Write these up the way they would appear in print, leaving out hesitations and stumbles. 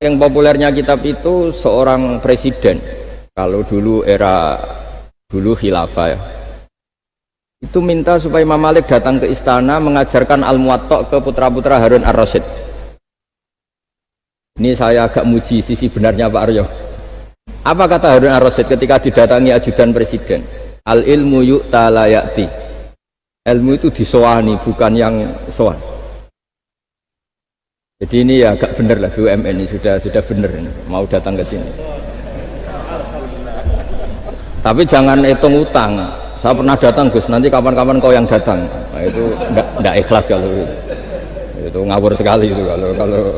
Yang populernya kitab itu seorang presiden, kalau dulu era khilafah ya, itu minta supaya Imam Malik datang ke istana mengajarkan Al-Muwatta ke putra-putra Harun Ar-Rasyid. Ini saya agak muji sisi benarnya Pak Aryo. Apa kata Harun Ar-Rasyid ketika didatangi ajudan presiden? Al-ilmu yu'ta la ya'ti. Ilmu itu disowani, bukan yang sowan. Jadi ini ya agak bener lah, BUMN ini sudah bener ini, mau datang ke sini. Tapi jangan hitung utang. Saya pernah datang Gus, nanti kapan-kapan kau yang datang. Nah, itu enggak ikhlas kalau itu ngawur sekali itu kalau.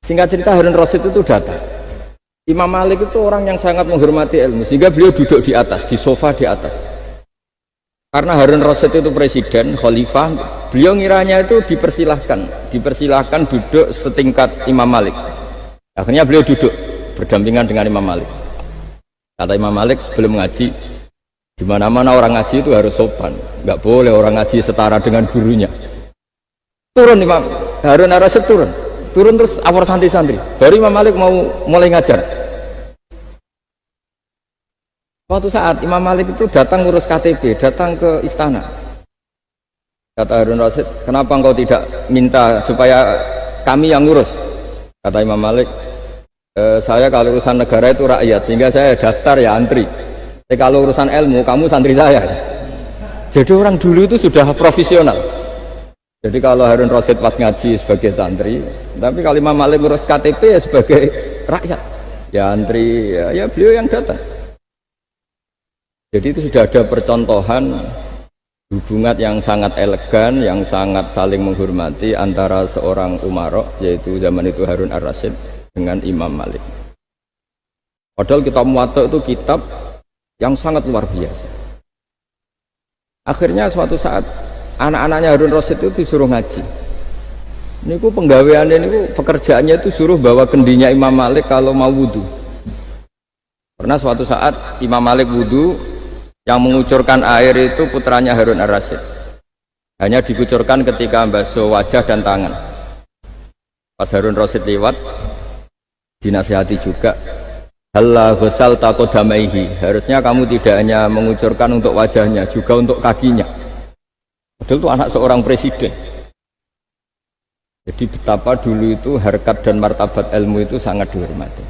Singkat cerita Harun Rasyid itu datang. Imam Malik itu orang yang sangat menghormati ilmu, sehingga beliau duduk di atas, di sofa di atas. Karena Harun Rasyid itu presiden, khalifah, beliau ngiranya itu dipersilahkan duduk setingkat Imam Malik. Akhirnya beliau duduk berdampingan dengan Imam Malik. Kata Imam Malik sebelum ngaji, di mana-mana orang ngaji itu harus sopan, nggak boleh orang ngaji setara dengan gurunya. Turun Imam Harun Ar-Rasyid turun terus awal santri-santri. Baru Imam Malik mau mulai ngajar. Suatu saat Imam Malik itu datang ngurus KTP, datang ke istana. Kata Harun Rasyid, kenapa engkau tidak minta supaya kami yang ngurus? Kata Imam Malik, saya kalau urusan negara itu rakyat, sehingga saya daftar ya antri. Tapi kalau urusan ilmu, kamu santri saya. Jadi orang dulu itu sudah profesional. Jadi kalau Harun Rasyid pas ngaji sebagai santri, tapi kalau Imam Malik ngurus KTP ya sebagai rakyat. Ya antri, ya beliau yang datang. Jadi itu sudah ada percontohan hubungan yang sangat elegan, yang sangat saling menghormati antara seorang umara, yaitu zaman itu Harun Ar-Rasyid, dengan Imam Malik. Padahal kitab Muwatta itu kitab yang sangat luar biasa. Akhirnya suatu saat anak-anaknya Harun Rasyid itu disuruh ngaji. Ini penggaweannya, ini pekerjaannya itu suruh bawa kendinya Imam Malik kalau mau wudhu. Karena suatu saat Imam Malik wudhu, yang mengucurkan air itu putranya Harun Ar-Rasyid. Hanya dikucurkan ketika basuh wajah dan tangan. Pas Harun Rasyid lewat, dinasihati juga, halla ghusal taqodamaihi, harusnya kamu tidak hanya mengucurkan untuk wajahnya, juga untuk kakinya. Padahal itu anak seorang presiden. Jadi betapa dulu itu harkat dan martabat ilmu itu sangat dihormati.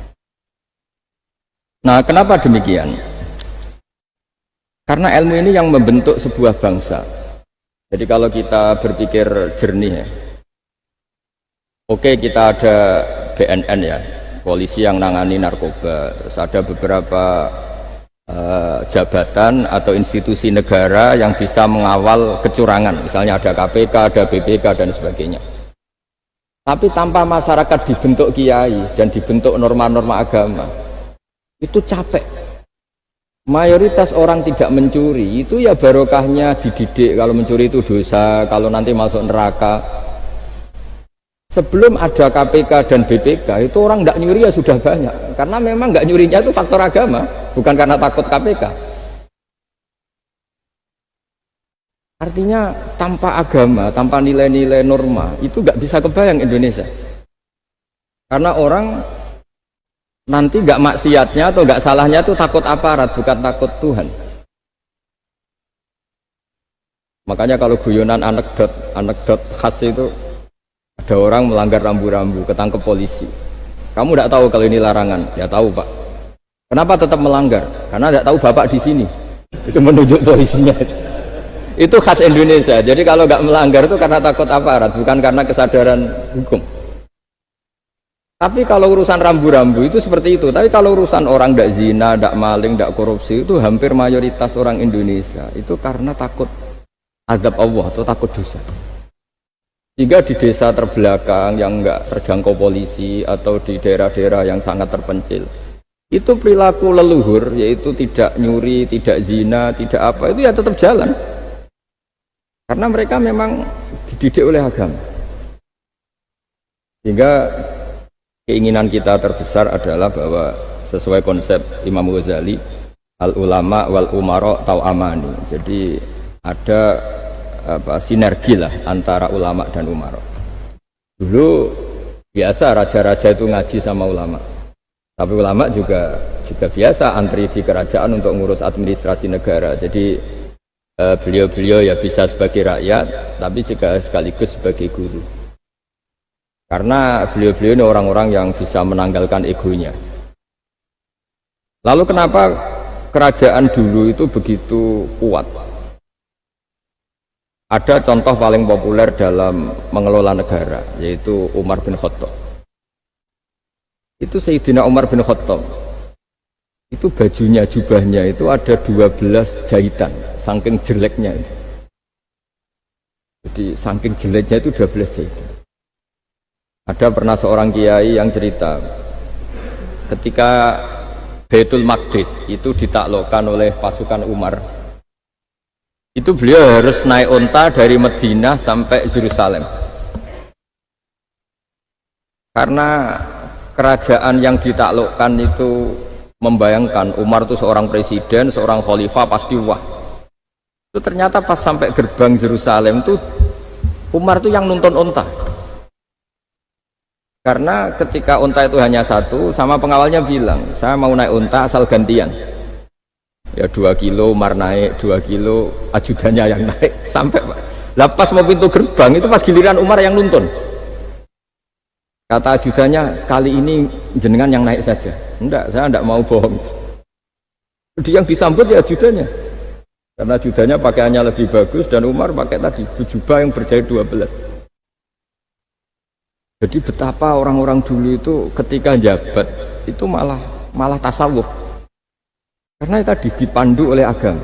Nah, kenapa demikian? Karena ilmu ini yang membentuk sebuah bangsa. Jadi kalau kita berpikir jernih ya, oke, kita ada BNN ya, polisi yang nangani narkoba, terus ada beberapa jabatan atau institusi negara yang bisa mengawal kecurangan, misalnya ada KPK, ada BPK dan sebagainya. Tapi tanpa masyarakat dibentuk kiai dan dibentuk norma-norma agama, itu capek. Mayoritas orang tidak mencuri, itu ya barokahnya dididik kalau mencuri itu dosa, kalau nanti masuk neraka. Sebelum ada KPK dan BPK, itu orang tidak nyuri ya sudah banyak. Karena memang nggak nyurinya itu faktor agama, bukan karena takut KPK. Artinya tanpa agama, tanpa nilai-nilai norma, itu nggak bisa kebayang Indonesia. Karena orang nanti nggak maksiatnya atau nggak salahnya itu takut aparat, bukan takut Tuhan. Makanya kalau guyonan anekdot khas itu, ada orang melanggar rambu-rambu, ketangkep polisi. Kamu tidak tahu kalau ini larangan? Ya tahu Pak. Kenapa tetap melanggar? Karena tidak tahu Bapak di sini. Itu menunjuk polisinya. Itu khas Indonesia. Jadi kalau nggak melanggar itu karena takut aparat, bukan karena kesadaran hukum. Tapi kalau urusan rambu-rambu itu seperti itu. Tapi kalau urusan orang tidak zina, tidak maling, tidak korupsi, itu hampir mayoritas orang Indonesia itu karena takut azab Allah atau takut dosa. Sehingga di desa terbelakang yang nggak terjangkau polisi atau di daerah-daerah yang sangat terpencil, itu perilaku leluhur, yaitu tidak nyuri, tidak zina, tidak apa, itu ya tetap jalan. Karena mereka memang dididik oleh agama. Sehingga keinginan kita terbesar adalah bahwa sesuai konsep Imam Ghazali, al ulama wal umara tau amani. Jadi ada sinergi lah antara ulama dan umara. Dulu Biasa raja-raja itu ngaji sama ulama. Tapi ulama juga biasa antri di kerajaan untuk ngurus administrasi negara. Jadi beliau-beliau ya bisa sebagai rakyat, tapi juga sekaligus sebagai guru. Karena beliau-beliau ini orang-orang yang bisa menanggalkan egonya. Lalu kenapa kerajaan dulu itu begitu kuat? Ada contoh paling populer dalam mengelola negara, yaitu Umar bin Khattab. Itu Sayyidina Umar bin Khattab. Itu bajunya, jubahnya itu ada 12 jahitan, saking jeleknya. Jadi saking jeleknya itu 12 jahitan. Ada pernah seorang kiai yang cerita, ketika Baitul Maqdis itu ditaklukkan oleh pasukan Umar, itu beliau harus naik unta dari Madinah sampai Yerusalem. Karena kerajaan yang ditaklukkan itu membayangkan Umar itu seorang presiden, seorang khalifah, pasti wah. Itu ternyata pas sampai gerbang Yerusalem itu Umar itu yang nuntun unta. Karena ketika unta itu hanya satu, sama pengawalnya bilang, saya mau naik unta asal gantian. Ya 2 kilo Umar naik, 2 kilo ajudannya yang naik, sampai lepas mau pintu gerbang itu pas giliran Umar yang nuntun. Kata ajudannya, kali ini jenengan yang naik saja. Enggak, saya enggak mau bohong. Dia yang disambut ya ajudannya. Karena ajudannya pakaiannya lebih bagus dan Umar pakai tadi jubah yang berjahit 12. Jadi betapa orang-orang dulu itu ketika jabat itu malah tasawuf. Karena tadi dipandu oleh agama.